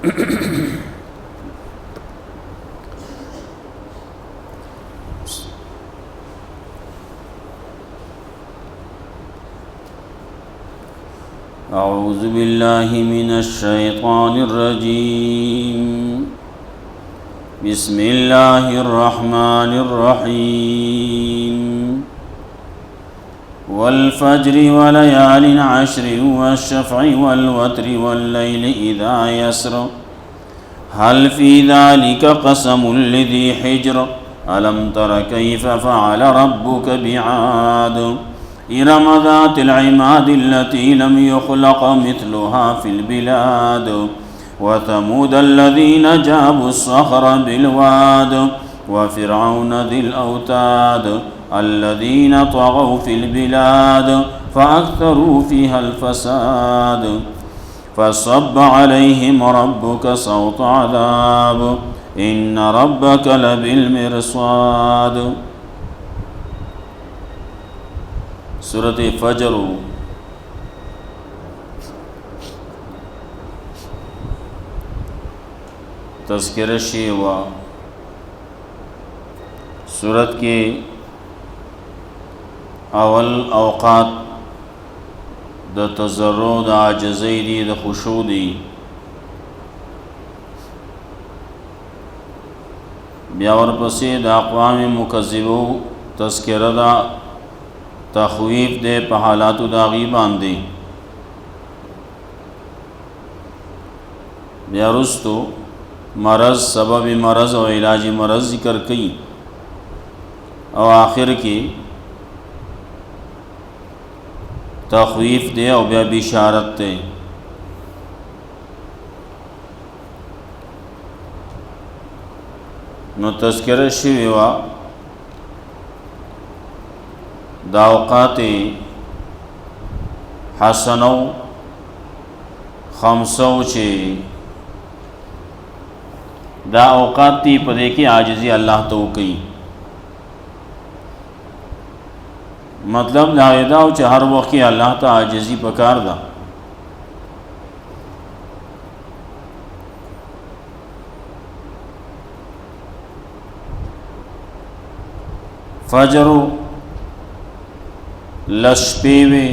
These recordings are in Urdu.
أعوذ بالله من الشيطان الرجيم بسم الله الرحمن الرحيم والفجر وليال عشر والشفع والوتر والليل إذا يسر هل في ذلك قسم لذي حجر ألم تر كيف فعل ربك بعاد إرم ذات العماد التي لم يخلق مثلها في البلاد وثمود الذين جابوا الصخر بالواد وفرعون ذي الأوتاد الذين طغوا في البلاد فأكثروا فيها الفساد فصب عليهم ربك صوت عذاب إن ربك لبالمرصاد. سورة فجر تذکرہ شیوا سورت کے اول اوقات د تضرع د عاجزی دی د خشوع دی، بیا ورپسې د اقوام مکذبو تذکرہ دا تخویف دے په حالاتو د هغوی باندې، بیا وروستو مرض سبب مرض او علاج مرض ذکر کئی، او آخر کی تخویف دے او بیا بشارت دے۔ نو تذکرہ شوی وا دا اوقات حسنو خمسو چه دا اوقات تی پدے کی عاجزی اللہ تو کئی، مطلب دا ایداو چه ہر وقت کی اللہ تا عاجزی پکار دا۔ فجر لشپیوی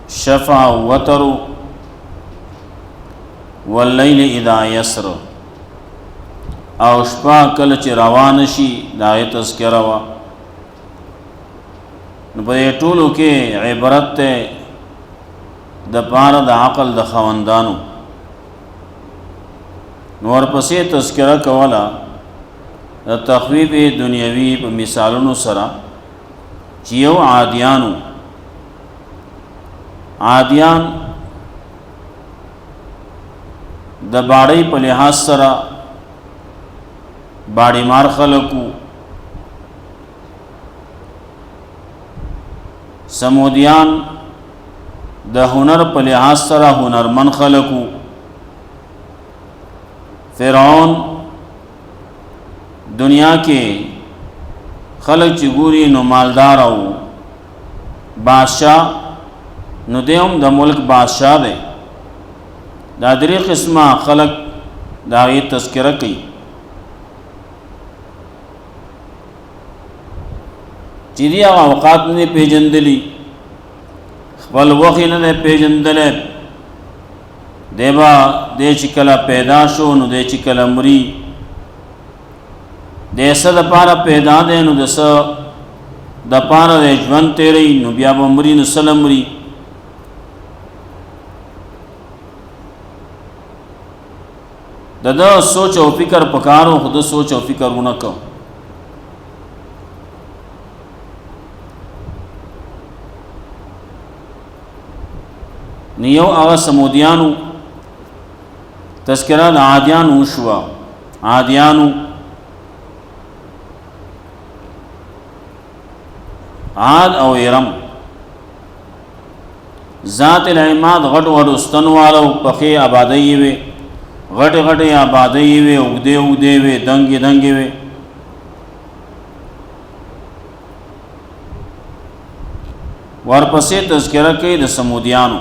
شفع وتر واللیل اذا یسر، او شپا کل چی روان شی داغی تذکرہ وا۔ نو په ټولو کې عبرت ته د پاره د عقل د خوندانو، نو ورپسې تذکرہ کوله د تخویف دنیوي په مثالونو سره چې یو عادیان د باړۍ په لحاظ سره باڑی مار خلقو، سمودیان د هنر په لحاظ سره هنرمن خلقو، فرعون دنیا کې خلق چې ګوري نو مالدار او بادشاہ، نو دیوم د ملک بادشاہ دی۔ دا درې قسمه خلق دا غي تذکرہ کوي چې دی هغه اوقات نه پیژندلی، خپل وخت نه پیژندلی، دیبا دی چې کله پیدا شو نو دی چې کله مري، د څه دپاره پیدا دی نو د څه دپاره د ژوند تیری، نو بیا به مري نو سله مري۔ د ده سوچ او فکر پکارو، خو د سوچ او فکر ونه کو۔ نیو هغه سمودیانو تذکرہ د عادیانو شوا، عادیانو عاد او ارم ذات العماد غټ ورستن والو پخې آبادی وي، غټ غټ آبادی وي، اوږدې اوږدې وي، دنګې دنګې وي۔ ورپسې تذکرہ کوي د سمودیانو،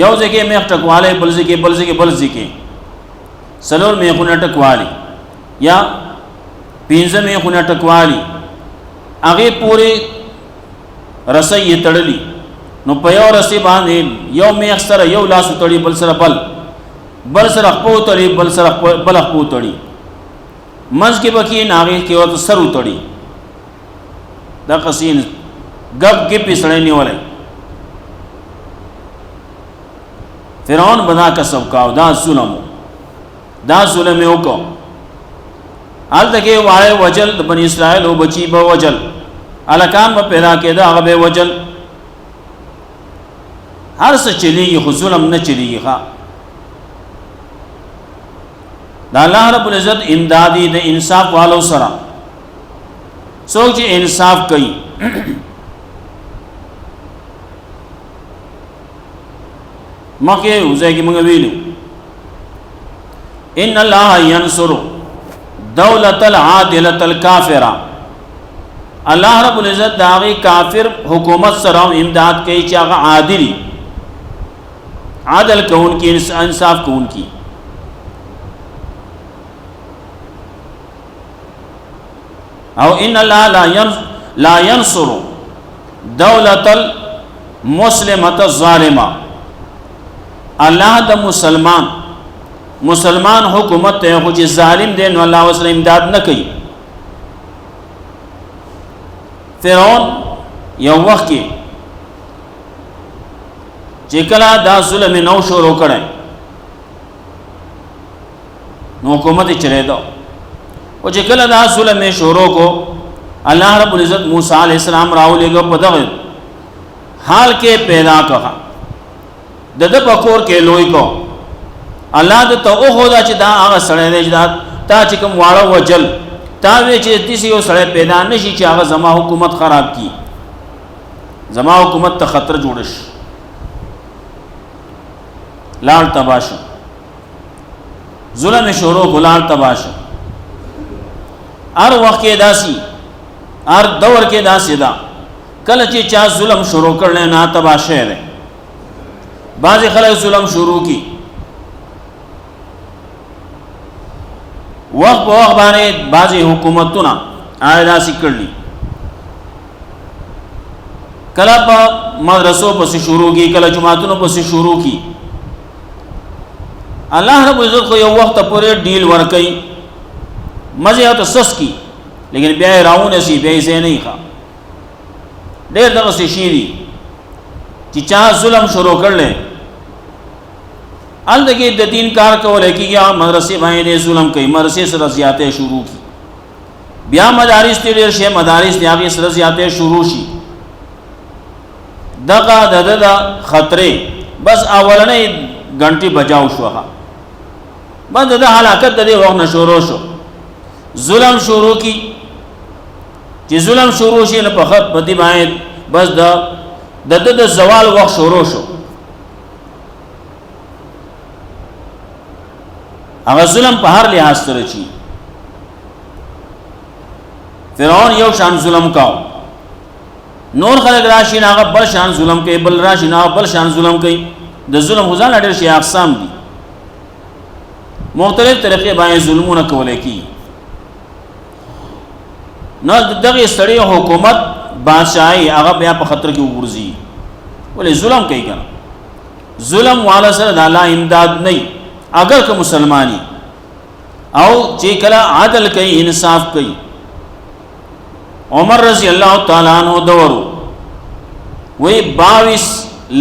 یو ځکه میخ ټکواله بل ځکه سلور میخونه ټکوالی یا پینځه میخونه ټکوالی هغه پوری رسۍ تړلی نو په یو رسۍ باندې یو میخ سره یو لاس تړي بل سره بل سره خپو تړي بل سره بل خپو تړي منځ کې بکی ناغه کې وته سر تړي دا قصین غب کې پسړې نیولای فرعون بنا کا سب کا دا ظلم یو کو حال دغه وای وجل د بنی اسرائیل او بچی به وجل الکان به پیدا کېدا هغه به وجل هر څه چلیږي خو ظلم نه چلیږي ښا دا الله رب العزت امدادی د انصاف والو سره سوچ انصاف کوي مکه وځي کې موږ ویلو ان الله ينصر دولت العادله الكافره الله رب العزت داغي کافر حکومت سره امداد کوي چې هغه عادل کون کی انصاف کون کی او ان الله لا ينصر دولت المسلمه الظالمه الله د مسلمان حکومت ته خو چې ظالم دی نو الله وسره امداد نه کوي فرعون یو وخت کې چې کله دا ظلم نو شروع کړي نو حکومت یې چلے دا او چې کله دا ظلم شروع کو الله رب العزت موسی علیہ السلام راولېګو په دغه حال کې پیدا کړه د پکور کې لوی کو الله د ته او خدا چې دا هغه سړی دی چې تا چې کوم واړه وجل تا وی چې تیسي یو سړی پیدا نشي چې هغه زما حکومت خراب کی زما حکومت ته خطر جوړش لال تباش ظلم شروع غلال تباش هر وخت کې داسي هر دور کې داسي دا کله چې چا ظلم شروع کړل نه تباشه ده بعض خلک ظلم شروع کی وخت په وخت باندې بعضی حکومتونه داسي کړلی کله په مدرسو پسې شروع کی کله جماعتونو پسې شروع کی الله رب عزت خو یو وخت پورې ډیل ورکړي مزه او سس کی لیکن بیا راونه سي بیا یې نه ښه ډېر دغه شي دي چې چا ظلم شروع کړل الدغه د دین کار کول کیږي مدرسې باندې ظلم کوي مدرسې سره زیاتې شروع کی بیا مدارس ته ډېر شي مدارس ته هغه سره زیاتې شروع شي دغه د خطرې بس اولنې غنټي بجاو شوه بعد د هلاکت د وخت شروع شو ظلم شروع کی چې ظلم شروع شي نه په خط بدی باندې بس د زوال وخت شروع شو هغه ظلم په هر لحاظ سره چی فرعون یو شان ظلم کاو نور خلق راشي هغه بل شان ظلم کوي بل راشي هغه بل شان ظلم کوي د ظلم غزان ډېر شي اقسام دي مختلف طریقې باندې ظلمونه کولای کی نو دغه سړی حکومت بادشاہي هغه بیا په خطر کې وګرځي ولې ظلم کوي کنه ظلم والا سره د الله امداد نه اگر که مسلمانی او چې کله عادل کوي انصاف کوي عمر رضی اللہ تعالی عنہ دورو وہی 22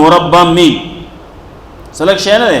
مربع میل سلک شہر ہے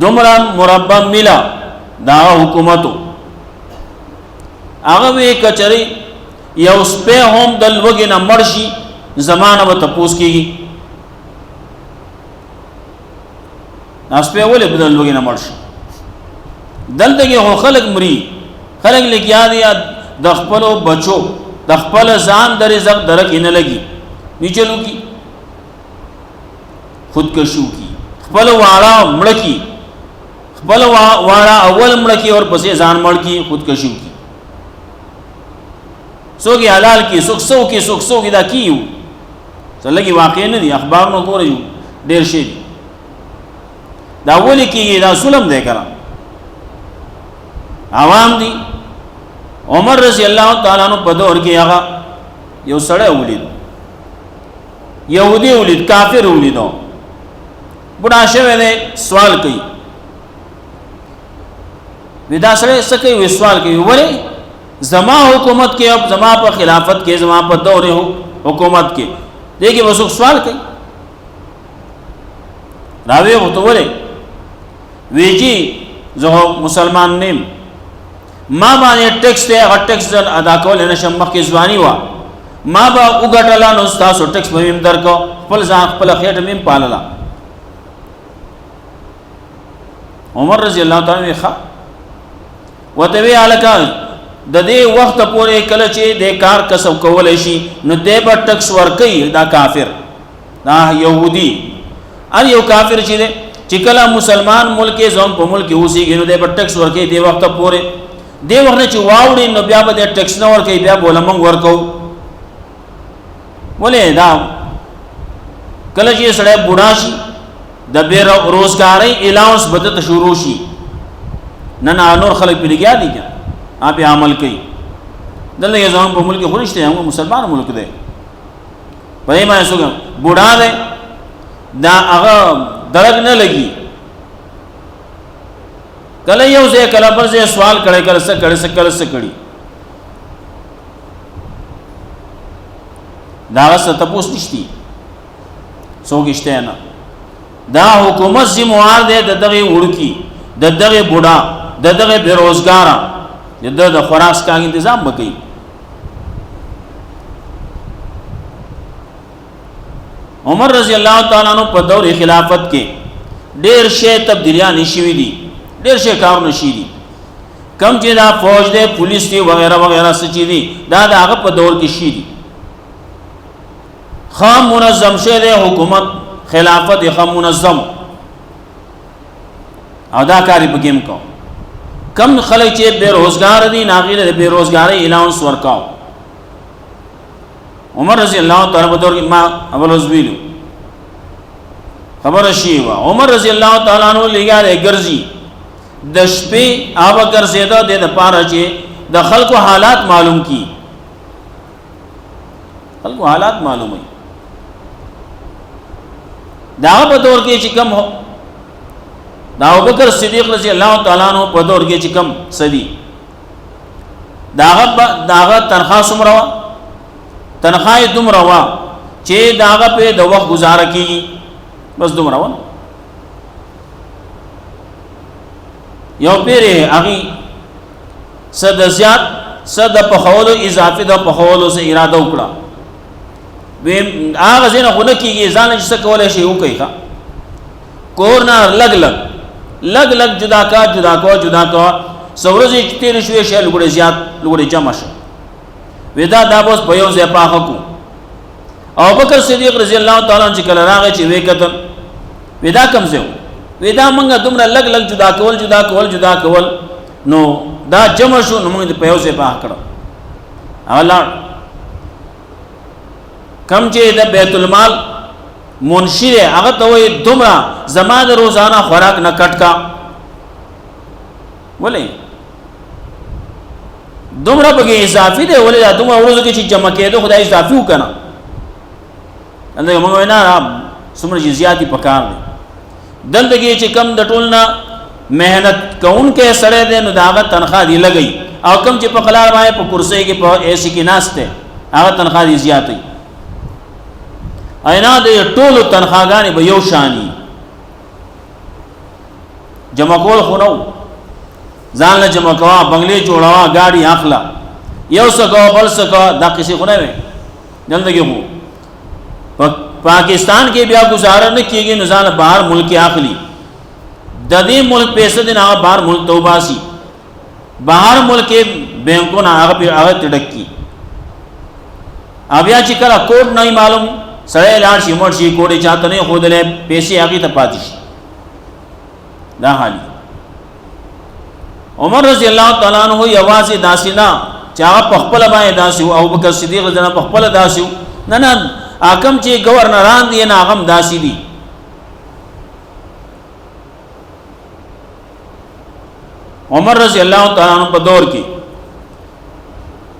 دمرا مربع میلا دا حکومتو هغه وی کچری یو سپه هم دل وګنه مرشي زمانہ به تپوس کیږي ناسپه ولې بدل وګنه مرشي دلته کې خلک مري خلک لګیا دي د خپل بچو د خپل ځان د رزق درک نه لګي نیچلو کی خودکشو کی خپل واړه مړ کی خپل واړه اول مړ کی اور پسې ځان مړ کی خودکشو کی څوک حلال کی څوک سو کی څوک سو کی دا کیو څلګي واقع نه دي اخبار نو ګورئ ډیر شي دا ولي کیږي دا ظلم دی کړه عوام دي عمر رضی الله تعالی عنہ په دور کې هغه یو سړی ولید يهودي ولید کافر ولیدو بډا شوی دی سوال کوي ودا سره سکه وی سوال کوي ولی زما حکومت کې اب زما په خلافت کې زما په دور حکومت کې دیکھیں وہ سوال کوي راوی وته ولی ویجی زه مسلمان نیم ما باندې ټیکس ته هغه ټیکس ادا کول نه شم مخکې ځواني وا ما با وګټلا نو تاسو ټیکس به هم درکو خپل ځان خپل خېټه مم پاللا عمر رضی الله تعالی عنہ وته وی الکا د دې وخت پورې کله چې د کار کسب کول شي نو دې په ټیکس ورکي دا کافر دا يهودي ار یو کافر چې کله مسلمان ملک زوم په ملک اوسېږي نو دې په ټیکس ورکي د وخت پورې دی وخت چې واوړي نو بیا به د ټیکس نه ورکي بیا بولمنګ ورکو ولې دا کله چې سړی بوډا شي د بے روزګاری الاونس بدت شروع شي نه نور خلک پیلګیا دي آپ عمل کوي دلته یې ځان په ملک خورشته هم مسلمان ملک دی په ما یې څنګه بوډا دی دا هغه درګ نه لګي کله یو ځای کله پر ځای سوال کړي کله څه کړي دا څه تاسو نشتی څوګشته نه دا حکومت ذمہوار دی د دغه وړکی د دغه بوډا د دغه بیروزګار د خوراک کا تنظیم وکړي عمر رضی الله تعالی عنہ په دور خلافت کې ډیر شی تبدیلیاں نشوي دي ډیر شی کار نشي دي کم چې دا فوج دی پولیس دی وغیرہ وغیرہ سچې دي دا هغه په دور کې شي دي خام منظم شه دی حکومت خلافت خام منظم او دا کاری بګیم کو کم خلک چې بے روزگار دي ناغیره بے روزګاری الاونس ورکاو عمر رضی الله تعالی په دور کې ما اول وزویلو خبر شي وا عمر رضی الله تعالی عنہ لګاره ګرځي د شپې اوبه ګرځیدا د پاره چې د خلکو حالات معلوم کی خلکو حالات معلومه دا په دور کې چې کم هو دا ابوبکر صدیق رضی الله تعالی عنہ په دور کې چې کم صدی داغه تنخواه سمروا تنخواه دومره وا چې داغه په د وخت گزاره کیږي بس دومره وا یو پیره اغي صد زیات صد په خولو اضافه د په خولو سره اراده وکړه و هغه زنه خو نه کیږي ځان چې څه کولای شي وکړي ښا کورنا لګ لګ جدا کا سورزي تیر شوې شل ګړې زیات لګړې جمع شو ودا دا بوس په یو ځای پاخه کو او بکر صدیق رضی الله تعالی عنہ چې کله راغی چې وکتل ودا کم زو ودا مونږه دومره لګ جدا کول نو دا جمع شو نو موږ په یو ځای پاخه کړو الله کم چې د بیت المال منشی هغه ته وي دومره زماده روزانه خوراک نه کټکا ولې دومره بګي اضافي دی ولې دومره ورځو کې چې جمع کېدو خدای اضافي وکنه انده موږ نه سمره زیاتی پکار دی دلته کې چې کم د ټولنا مهنت کون کې سړی دی نو داغه تنخواه دی لګي او کم چې په قلار باندې په کرسي کې په ایسی کې ناشته هغه تنخواه دی زیاتې اینا د ټولو تنخواګانې به یو شانی جمع کول خو نو ځان له جمع کوا بنگلې جوړوا گاډي اخلا یو څه بل څه دا کسی خو نه وي دلته کې وو پاکستان کې بیا گزاره نه کیږي نه ځان بهر ملک اخلي د دې ملک پیسې نه بهر ملک توباسي بهر ملک بینکونو هغه تډکی بیا چې کله کوډ نه معلوم سړی لاړ شي مړ شي کوډې چاته نه خودلې پیسې هغه ته پاتې شي دا حالي عمر رضی الله تعالی عنہ یوازې داسینا چې هغه په خپل باندې داسې او ابوبکر صدیق رضی الله په خپل داسې نه حاکم چې گورنران دي نه هغه داسې دي. عمر رضی الله تعالی عنہ په دور کې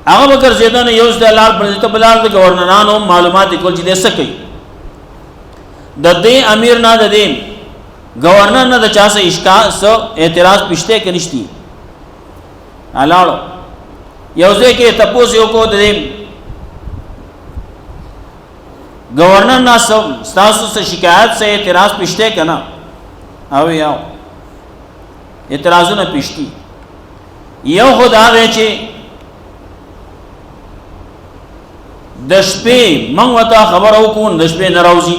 هغه بکر زیدان یو ځل لار پر ته بلال د گورنرانو معلومات کول چې دسه کوي د دې امیر نه د دې گورنر نه د چا څه اشکال سو اعتراض پښته کې نشتی الاړو یو ځکه تاسو یو کو د گورنر نه تاسو څه شکایت سه اعتراض پښته کنا او یو اعتراضونه پښتي یو خدا وی چې د شپې موږ وته خبر او کو د شپې ناروزي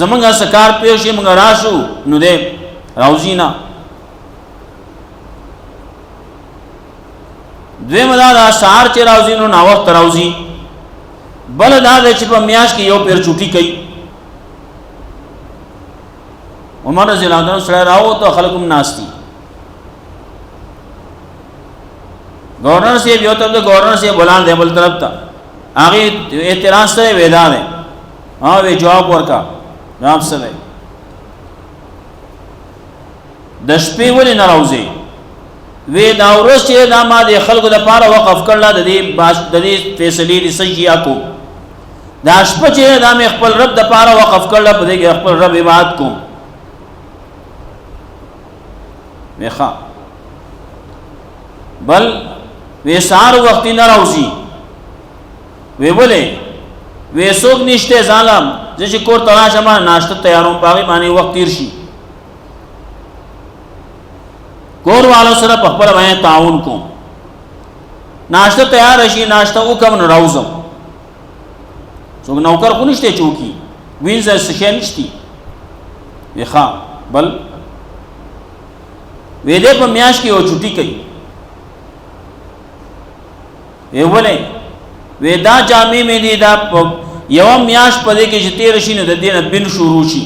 زمونږه سکار پیښې موږ راشو نو دې راوزی نه دوی مدا سار چې راوزی نو نا وخت راوزی بل دا چې په میاش کې یو پیر چوټي کوي عمر رضی الله عنه سره راو ته خلقم ناشتي گورنر سے یو طرف ته گورنر سے بلان دی بل طرف ته هغه اعتراض سره ودا ده ها وی جواب ورکا جواب سره د شپې ولې ناروزي وی دا ورځ چې د ما د خلکو د پاره وقف کړل د دې فیصلې د سجیا کو دا شپه چې د خپل رب د پاره وقف کړل په دې خپل رب عبادت کو ویخا بل وی سار وقت ناروزي وی بولے وی سوک نشته ظالم چې کور تلاش ما ناشته تیاروم باغی باندې وخت تیر شي کور والو سره په خپل باندې تعاون کوم ناشته تیار شي ناشته وکم نو راوزم څوک نوکر خو نشته چوکي وینځه څه نشتی ویخا بل وی دې په میاش کې او چټي کوي وی ولې وی دا جامع مې دي دا یو میاش په دې کې چې تیر شي نو د دې نه بن شروع شي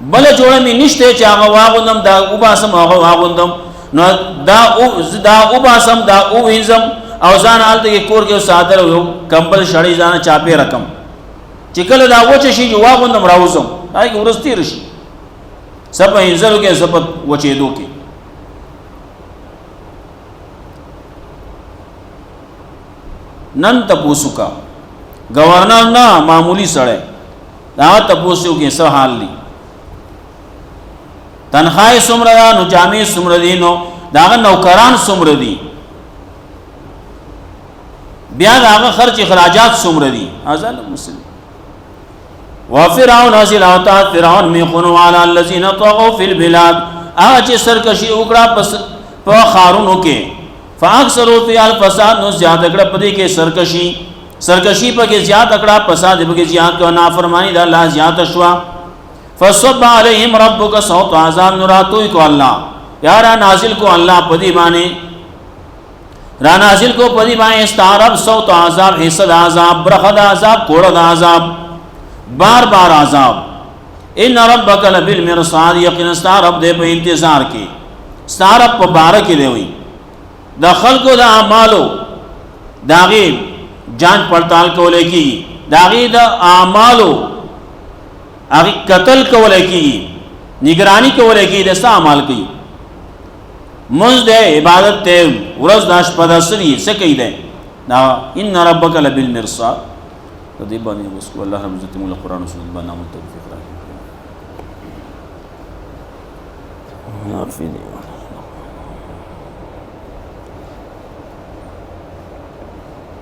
بل جوړه مې نشته چې هغه واغوندم دا وباسم هغه واغوندم نو دا وباسم دا وینځم او ځان حالت کې کور کې صادر یو کمبل شړې ځان چاپې رقم چې کله دا وچ شي واغوندم راوزم هغه ورستي رشي سب انزلو کې سب وچې دو کې نن تپوسو کا گورنر نه معمولی سړی دا تپوسو کې څه حال دي تنخواه څومره نو جامع څومره دي نو دا نوکران څومره دي بیا دا خرچ اخراجات څومره دي ازل مسلم وفرعون حاصل ہوتا فرعون میں خنو علی الذین طغوا فی البلاد اج سرکشی وکړه پس په خارونو کې فاکثروا فی الفساد نو زیاد کړه پدې کې سرکشی په کې زیاد کړه فساد په کې زیاد کو نافرمانی د الله زیاد شوا فصب علیہم ربک صوت عذاب نراتو کو الله یارا نازل کو الله پدې باندې را نازل کو پدې باندې استعرب صوت عذاب حسد عذاب برخد عذاب کوړه عذاب بار بار عذاب ان ربک لبالمرصاد یقینا استعرب دې په انتظار کې استعرب په بار کې دی وي د خلقو د اعمالو داغي جان پړتال کولای کی داغي د اعمالو هغه قتل کولای کی نگرانی کولای کی د اعمال کی مزد عبادت ته ورځ داش پداسري څه کوي ده دا ان ربک لبالمرصاد دې باندې وسکو الله رب عزت مولا قران او سنت باندې توفیق راکړي